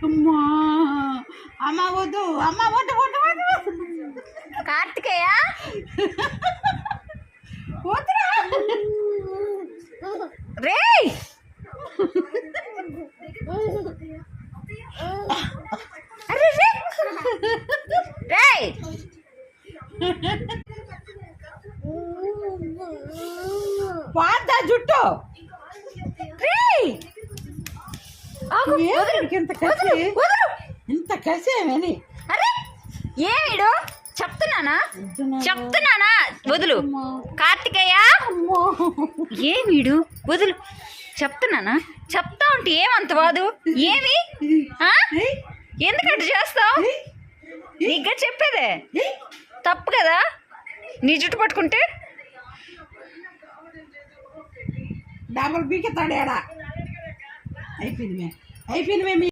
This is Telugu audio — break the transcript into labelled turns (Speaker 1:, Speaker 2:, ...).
Speaker 1: అమ్మా అమ్మ వద్దు, అమ్మ వద్దు వద్దు వద్దు.
Speaker 2: కార్తికేయ
Speaker 1: వద్దురా.
Speaker 2: రే అరే రే రేయ్
Speaker 1: పాత జుట్టు
Speaker 2: రేయ్ ఆగు
Speaker 1: ఇంత కసి, ఇంత కసేమని.
Speaker 2: అరే ఏమిడు చెప్తున్నానా వదులు కార్తికేయ ఏమిడు వదులు చెప్తున్నానా చెప్తా ఉంటే ఏమంత వాదు ఏమి ఎందుకంటే చేస్తావు నీకు చెప్పేదే తప్పు కదా నీ జుట్టు పట్టుకుంటే
Speaker 1: డబుల్ బీకే తాడేడా అయిపోయింది మే